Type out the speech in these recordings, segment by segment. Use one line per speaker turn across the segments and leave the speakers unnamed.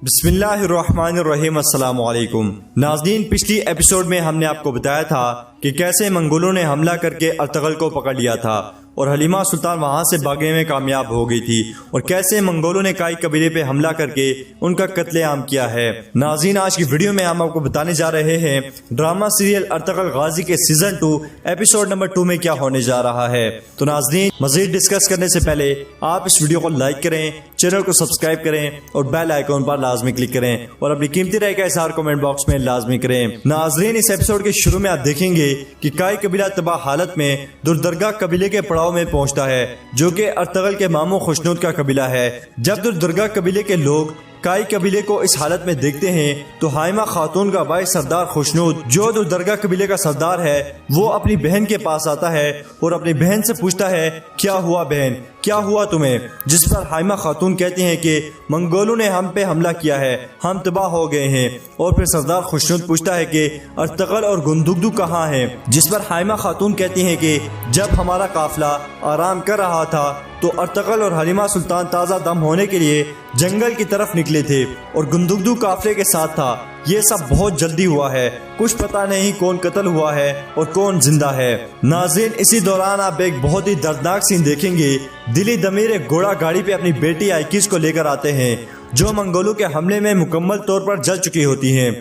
बिस्मिल्लाहिर्रहमानिर्रहीम अस्सलाम वालेकुम नाज़रीन, पिछली एपिसोड में हमने आपको बताया था कि कैसे मंगोलों ने हमला करके अर्तगल को पकड़ लिया था और हलीमा सुल्तान वहां से भागने में कामयाब हो गई थी और कैसे मंगोलों ने काई कबीले पे हमला करके उनका कत्लेआम किया है। नाज़रीन, आज की वीडियो में हम आपको बताने जा रहे हैं ड्रामा सीरियल अर्तगल गाजी के सीजन 2 एपिसोड नंबर 2 में क्या होने जा रहा है। तो नाज़रीन, मजीद डिस्कस करने से पहले आप इस वीडियो को लाइक करें, चैनल को सब्सक्राइब करें और बेल आइकॉन पर लाजमी क्लिक करें और अपनी कीमती राय का इज़हार कमेंट बॉक्स में लाजमी करें। नाज़रीन, इस एपिसोड के शुरू में आप देखेंगे कि काई कबीला तबाह हालत में दुर्दरगा कबीले के पड़ाव में पहुंचता है, जो कि अर्तगल के मामू खुशनूद का कबीला है। जब दुर्दरगा कबीले के लोग काई कबीले को इस हालत में देखते हैं तो हाइमा खातून का भाई सरदार खुशनूद, जो दुर्दरगा कबीले का सरदार है, वो अपनी बहन के पास आता है और अपनी बहन से पूछता है, क्या हुआ बहन, क्या हुआ तुम्हें? जिस पर हाइमा खातून कहती हैं कि मंगोलों ने हम पे हमला किया है, हम तबाह हो गए हैं। और फिर सरदार खुशनूद पूछता है कि अर्तगल और गुंदुगदू कहाँ हैं? जिस पर हाइमा खातून कहती हैं कि जब हमारा काफिला आराम कर रहा था तो अर्तगल और हलीमा सुल्तान ताज़ा दम होने के लिए जंगल की तरफ निकले थे और गुंदुगदू काफिले के साथ था। ये सब बहुत जल्दी हुआ है, कुछ पता नहीं कौन कत्ल हुआ है और कौन जिंदा है। नाज़रीन, इसी दौरान आप एक बहुत ही दर्दनाक सीन देखेंगे। दिली दमीर एक घोड़ा गाड़ी पे अपनी बेटी आइकिस को लेकर आते हैं, जो मंगोलों के हमले में मुकम्मल तौर पर जल चुकी होती हैं।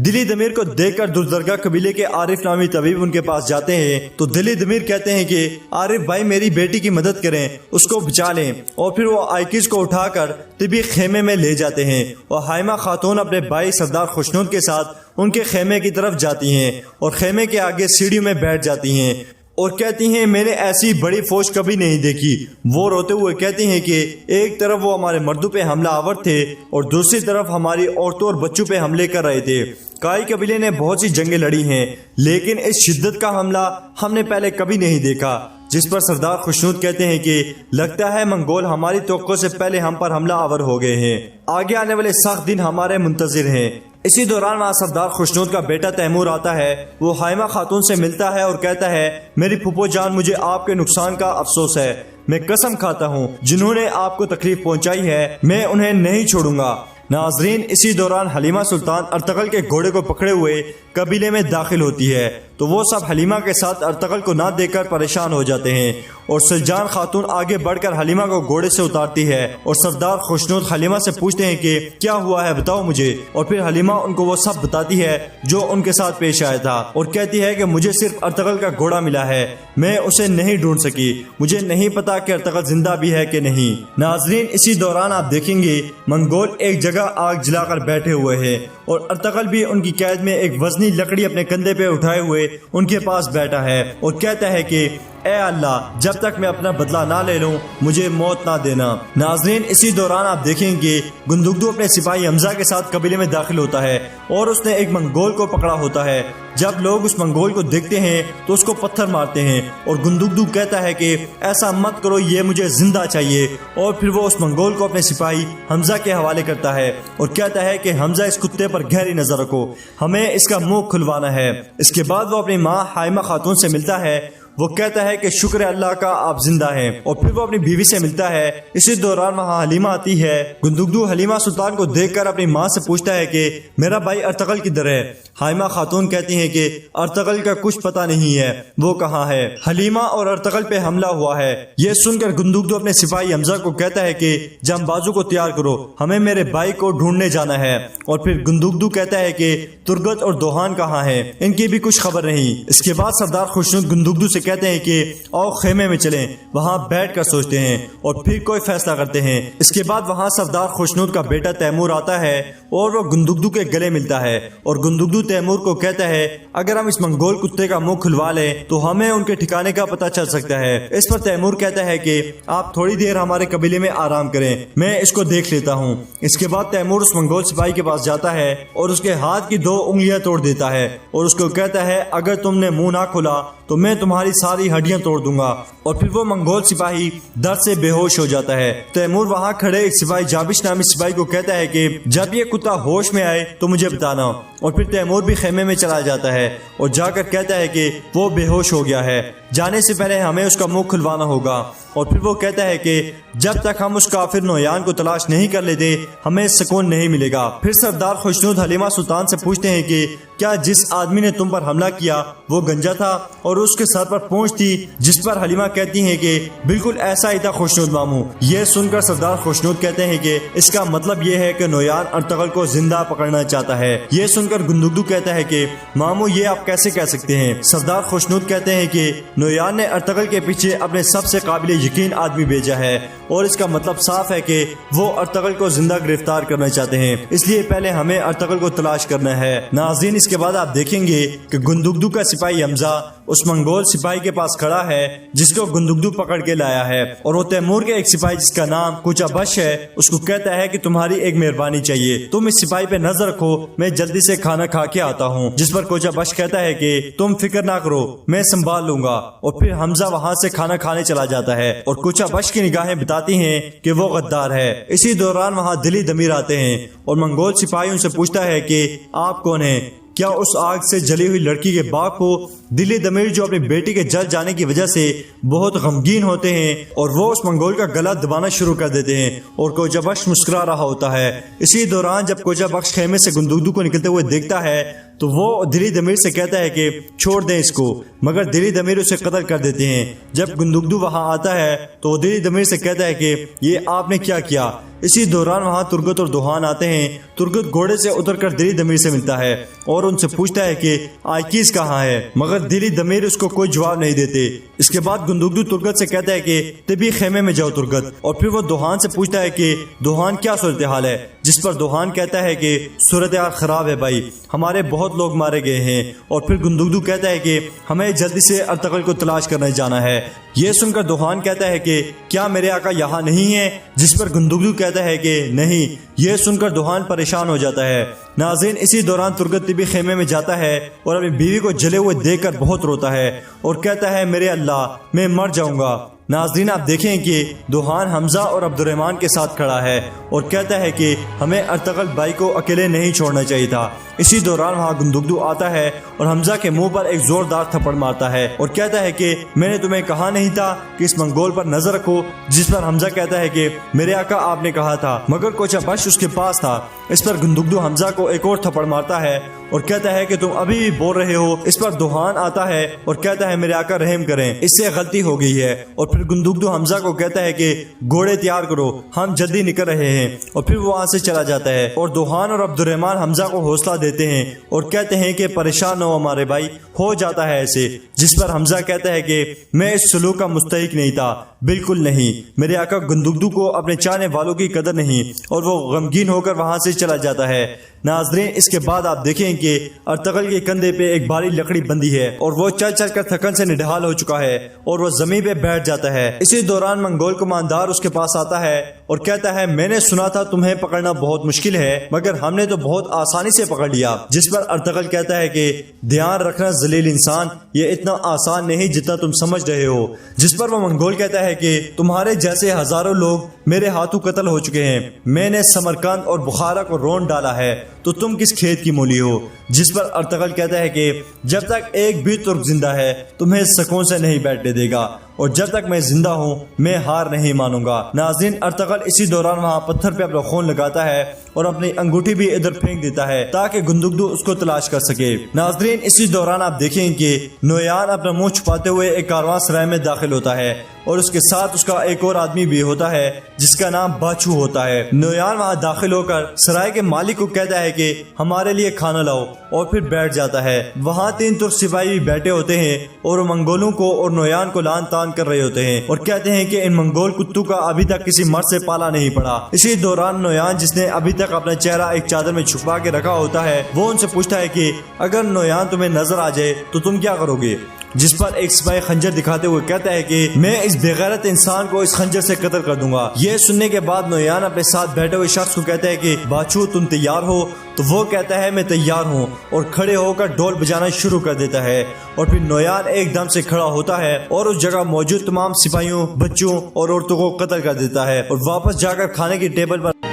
दिली दमीर को देखकर दुर्दरगा कबीले के आरिफ नामी तबीब उनके पास जाते हैं तो दिली दमीर कहते हैं कि आरिफ भाई, मेरी बेटी की मदद करें, उसको बचा लें। और फिर वो आइकिस को उठाकर तिबी खेमे में ले जाते हैं और हाइमा खातून अपने भाई सरदार खुशनूद के साथ उनके खेमे की तरफ जाती हैं और खेमे के आगे सीढ़ी में बैठ जाती हैं और कहती हैं, मैंने ऐसी बड़ी फौज कभी नहीं देखी। वो रोते हुए कहती हैं कि एक तरफ वो हमारे मर्दों पे हमला आवर थे और दूसरी तरफ हमारी औरतों और बच्चों पे हमले कर रहे थे। काई कबीले ने बहुत सी जंगें लड़ी हैं, लेकिन इस शिद्दत का हमला हमने पहले कभी नहीं देखा। जिस पर सरदार खुशनूद कहते हैं कि लगता है मंगोल हमारी तोक़्क़ो से पहले हम पर हमला आवर हो गए हैं, आगे आने वाले सख्त दिन हमारे मुंतजिर हैं। इसी दौरान वहाँ सरदार खुशनूद का बेटा तैमूर आता है। वो हाइमा खातून से मिलता है और कहता है, मेरी फूफो जान, मुझे आपके नुकसान का अफसोस है। मैं कसम खाता हूँ, जिन्होंने आपको तकलीफ पहुँचाई है मैं उन्हें नहीं छोड़ूंगा। नाज़रीन, इसी दौरान हलीमा सुल्तान अर्तगल के घोड़े को पकड़े हुए कबीले में दाखिल होती है तो वो सब हलीमा के साथ अर्तगल को ना देखकर परेशान हो जाते हैं और सुल्जान खातून आगे बढ़कर हलीमा को घोड़े से उतारती है और सरदार खुशनूद हलीमा से पूछते हैं कि क्या हुआ है, बताओ मुझे। और फिर हलीमा उनको वो सब बताती है जो उनके साथ पेश आया था और कहती है कि मुझे सिर्फ अर्तगल का घोड़ा मिला है, मैं उसे नहीं ढूंढ सकी, मुझे नहीं पता कि अर्तगल जिंदा भी है कि नहीं। नाज़रीन, इसी दौरान आप देखेंगे मंगोल एक जगह आग जलाकर बैठे हुए हैं और अर्तगल भी उनकी कैद में एक वजनी लकड़ी अपने कंधे पे उठाए हुए उनके पास बैठा है और कहता है कि ए अल्लाह, जब तक मैं अपना बदला ना ले लूं मुझे मौत ना देना। नाज़रीन, इसी दौरान आप देखेंगे गुंदुगदू अपने सिपाही हमजा के साथ कबीले में दाखिल होता है और उसने एक मंगोल को पकड़ा होता है। जब लोग उस मंगोल को देखते हैं तो उसको पत्थर मारते हैं और गुंदुगदू कहता है कि ऐसा मत करो, ये मुझे जिंदा चाहिए। और फिर वो उस मंगोल को अपने सिपाही हमजा के हवाले करता है और कहता है कि हमजा, इस कुत्ते पर गहरी नजर रखो, हमें इसका मुंह खुलवाना है। इसके बाद वो अपनी माँ हाइमा खातून से मिलता है। वो कहता है कि शुक्र अल्लाह का आप जिंदा हैं और फिर वो अपनी बीवी से मिलता है। इसी दौरान वहाँ हलीमा आती है। गुंदुगदू हलीमा सुल्तान को देखकर अपनी माँ से पूछता है कि मेरा भाई अर्तगल किधर है? हाइमा खातून कहती हैं कि अर्तगल का कुछ पता नहीं है, वो कहाँ है? हलीमा और अर्तगल पे हमला हुआ है। ये सुनकर गुंदुगदू अपने सिपाही हमजा को कहता है कि जंबाजू को तैयार करो, हमें मेरे भाई को ढूंढने जाना है। और फिर गुंदुगदू कहता है कि तुर्गत और दोहान कहाँ है? इनकी भी कुछ खबर नहीं। इसके बाद सरदार खुशनूद गुंदुगदू से कहते हैं कि आओ खेमे में चलें, वहां बैठकर सोचते हैं और फिर कोई फैसला करते हैं। इसके बाद वहां सरदार खुशनूद का बेटा तैमूर आता है और वो गुंदुगदू के गले मिलता है और गुंदुगदू तैमूर को कहता है, अगर हम इस मंगोल कुत्ते का मुंह खुलवा लें तो हमें उनके ठिकाने का पता चल सकता है। इस पर तैमूर कहता है कि आप थोड़ी देर हमारे कबीले में आराम करें, मैं इसको देख लेता हूँ। इसके बाद तैमूर उस मंगोल सिपाही के पास जाता है और उसके हाथ की 2 उंगलियां तोड़ देता है और उसको कहता है, अगर तुमने मुंह ना खोला तो मैं तुम्हारी सारी हड्डियां तोड़ दूंगा। और फिर वो मंगोल सिपाही दर्द से बेहोश हो जाता है। तैमूर वहां खड़े एक सिपाही जाबिश नामी सिपाही को कहता है कि जब ये कुत्ता होश में आए तो मुझे बताना। और फिर तैमूर भी खेमे में चला जाता है और जाकर कहता है कि वो बेहोश हो गया है। जाने से पहले हमें उसका मुंह खुलवाना होगा। और फिर वो कहता है कि जब तक हम उस काफिर नोयान को तलाश नहीं कर लेते हमें सुकून नहीं मिलेगा। फिर सरदार खुशनुद हलीमा सुल्तान से पूछते हैं कि क्या जिस आदमी ने तुम पर हमला किया वो गंजा था और उसके सर पर पूंछ थी? जिस पर हलीमा कहती हैं कि बिल्कुल ऐसा ही था खुशनुद मामू। ये सुनकर सरदार खुशनुद कहते हैं कि इसका मतलब ये है कि नोयान अर्तगल को जिंदा पकड़ना चाहता है। ये सुनकर गुंदुगदू कहता है कि मामू ये आप कैसे कह सकते हैं? सरदार खुशनुद कहते हैं कि नोयान ने अर्तगल के पीछे अपने सबसे काबिल यकीन आदमी भेजा है और इसका मतलब साफ है कि वो अर्तगल को जिंदा गिरफ्तार करना चाहते हैं, इसलिए पहले हमें अर्तगल को तलाश करना है। नाज़रीन, इसके बाद आप देखेंगे कि गुंदुगदू का सिपाही हमजा उस मंगोल सिपाही के पास खड़ा है जिसको गुंदुगदू पकड़ के लाया है, और वो तैमूर के एक सिपाही जिसका नाम कुचा बश है उसको कहता है कि तुम्हारी एक मेहरबानी चाहिए, तुम इस सिपाही पे नजर रखो, मैं जल्दी से खाना खा के आता हूँ। जिस पर कोचा बश कहता है कि तुम फिक्र ना करो, मैं संभाल लूंगा। और फिर हमजा वहाँ से खाना खाने चला जाता है और कोचा बश की निगाहें बताती हैं कि वो गद्दार है। इसी दौरान वहाँ दिली दमीर आते हैं और मंगोल सिपाही उनसे पूछता है कि आप कौन हैं? क्या उस आग से जली हुई लड़की के बाप हो? दिली दमीर जो अपनी बेटी के जल जाने की वजह से बहुत गमगीन होते हैं और वो उस मंगोल का गला दबाना शुरू कर देते हैं और कोचा बख्श मुस्कुरा रहा होता है। इसी दौरान जब कोचा बख्श खेमे से गुंदुगदू को निकलते हुए देखता है तो वो दिली दमीर से कहता है कि छोड़ दें इसको, मगर दिली दमीर उसे कत्ल कर देते हैं। जब गुंदुगदू वहां आता है तो दिली दमीर से कहता है कि ये आपने क्या किया? इसी दौरान वहां तुर्गत और दुहान आते हैं। तुर्गत घोड़े से उतरकर दिली दमीर से मिलता है और उनसे पूछता है कि आयकीस कहाँ है, मगर दिली दमीर उसको कोई जवाब नहीं देते। इसके बाद गुंदुगदू तुर्गत से कहता है कि तभी खेमे में जाओ तुर्गत, और फिर वो दुहान से पूछता है कि दुहान क्या सूरत हाल है? जिस पर दुहान कहता है कि सूरत हाल खराब है भाई, हमारे बहुत लोग मारे गए हैं। और फिर गुंदुगदू कहता है कि हमें जल्दी से अर्तगल को तलाश करने जाना है। ये सुनकर दुहान कहता है कि क्या मेरे आका यहाँ नहीं है? जिस पर गुंदुगदू कहता है कि नहीं। यह सुनकर दुहान परेशान हो जाता है। नाज़रीन, इसी दौरान तुर्गत तिबी खेमे में जाता है और अपनी बीवी को जले हुए देखकर बहुत रोता है और कहता है मेरे अल्लाह मैं मर जाऊंगा। नाज़रीन, आप देखें कि दुहान हमजा और अब्दुर्रहमान के साथ खड़ा है और कहता है कि हमें अर्तगल भाई को अकेले नहीं छोड़ना चाहिए था। इसी दौरान वहाँ गुंदुगदू आता है और हमजा के मुंह पर एक जोरदार थप्पड़ मारता है और कहता है कि मैंने तुम्हें कहा नहीं था कि इस मंगोल पर नजर रखो? जिस पर हमजा कहता है कि मेरे आका आपने कहा था, मगर कोचा बश उसके पास था। इस पर गुंदुगदू हमजा को एक और थप्पड़ मारता है और कहता है कि तुम अभी भी बोल रहे हो। इस पर दुहान आता है और कहता है मेरे आका रहम करें, इससे गलती हो गई है। और फिर गुंदुगदू हमजा को कहता है कि घोड़े तैयार करो, हम जल्दी निकल रहे हैं। और फिर वो वहाँ से चला जाता है और दुहान और अब्दुर्रहमान हमजा को हौसला देते हैं और कहते हैं कि परेशान हो हमारे भाई, हो जाता है ऐसे। जिस पर हमजा कहता है कि मैं इस सलूक का मुस्तहिक नहीं था, बिल्कुल नहीं, मेरे आका गुंदुगदू को अपने चाहने वालों की कदर नहीं। और वो गमगीन होकर वहां से चला जाता है। नाज़रीन, इसके बाद आप देखें कि अर्तगल के कंधे पे एक भारी लकड़ी बंधी है और वो चल चल कर थकन से निढाल हो चुका है और वो जमीन पे बैठ जाता है। इसी दौरान मंगोल कमांडर उसके पास आता है और कहता है मैंने सुना था तुम्हें पकड़ना बहुत मुश्किल है, मगर हमने तो बहुत आसानी से पकड़ लिया। जिस पर अर्तगल कहता है कि ध्यान रखना जलील इंसान, ये इतना आसान नहीं जितना तुम समझ रहे हो। जिस पर वो मंगोल कहता है कि तुम्हारे जैसे हजारों लोग मेरे हाथों कत्ल हो चुके हैं, मैंने समरकंद और बुखारा को रोंद डाला है, तो तुम किस खेत की मूली हो? जिस पर अर्तगल कहता है कि जब तक एक भी तुर्क जिंदा है तुम्हें सुकून से नहीं बैठने देगा, और जब तक मैं जिंदा हूँ मैं हार नहीं मानूंगा। नाज़रीन, अर्तगल इसी दौरान वहाँ पत्थर पे अपना खून लगाता है और अपनी अंगूठी भी इधर फेंक देता है ताकि गुंदुगदू उसको तलाश कर सके। नाज़रीन, इसी दौरान आप देखें कि नोयान अपना मुंह छुपाते हुए एक कारवां सराय में दाखिल होता है और उसके साथ उसका एक और आदमी भी होता है जिसका नाम बाछू होता है। नोयान वहाँ दाखिल होकर सराय के मालिक को कहता है कि हमारे लिए खाना लाओ और फिर बैठ जाता है। वहाँ 3 तुर्क सिपाही भी बैठे होते हैं और मंगोलों को और नोयान को लान तान कर रहे होते हैं और कहते हैं कि इन मंगोल कुत्तों का अभी तक किसी मर्द से पाला नहीं पड़ा। इसी दौरान नोयान, जिसने अभी तक अपना चेहरा एक चादर में छुपा के रखा होता है, वो उनसे पूछता है कि अगर नोयान तुम्हें नजर आ जाए तो तुम क्या करोगे? जिस पर एक सिपाही खंजर दिखाते हुए कहता है कि मैं इस बेगैरत इंसान को इस खंजर से कत्ल कर दूंगा। ये सुनने के बाद नोयान अपने साथ बैठे हुए शख्स को कहता है कि बाछू तुम तैयार हो? तो वो कहता है मैं तैयार हूँ और खड़े होकर ढोल बजाना शुरू कर देता है। और फिर नोयान एकदम से खड़ा होता है और उस जगह मौजूद तमाम सिपाहियों, बच्चों और औरतों को कत्ल कर देता है और वापस जाकर खाने की टेबल पर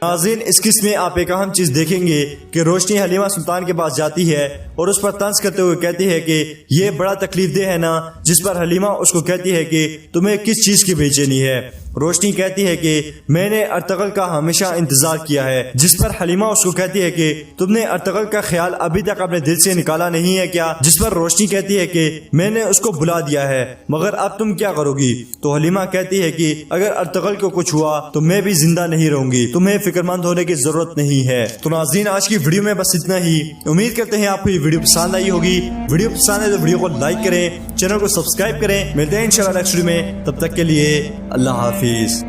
नाज़रीन, इस किस्म में आप एक अहम चीज देखेंगे कि रोशनी हलीमा सुल्तान के पास जाती है और उस पर तंज करते हुए कहती है कि ये बड़ा तकलीफदेह है ना, जिस पर हलीमा उसको कहती है कि तुम्हें किस चीज की बेचैनी है। रोशनी कहती है कि मैंने अर्तगल का हमेशा इंतजार किया है, जिस पर हलीमा उसको कहती है कि तुमने अर्तगल का ख्याल अभी तक अपने दिल से निकाला नहीं है क्या, जिस पर रोशनी कहती है कि मैंने उसको बुला दिया है मगर अब तुम क्या करोगी। तो हलीमा कहती है कि अगर अर्तगल को कुछ हुआ तो मैं भी जिंदा नहीं रहूंगी, तुम्हें फिक्रमंद होने की जरूरत नहीं है। तो नाज़रीन, आज की वीडियो में बस इतना ही। उम्मीद करते हैं आपको ये वीडियो पसंद आई होगी। वीडियो पसंद है तो वीडियो को लाइक करें, चैनल को सब्सक्राइब करें। मिलते हैं इंशाल्लाह नेक्स्ट वीडियो में, तब तक के लिए अल्लाह हाफिज।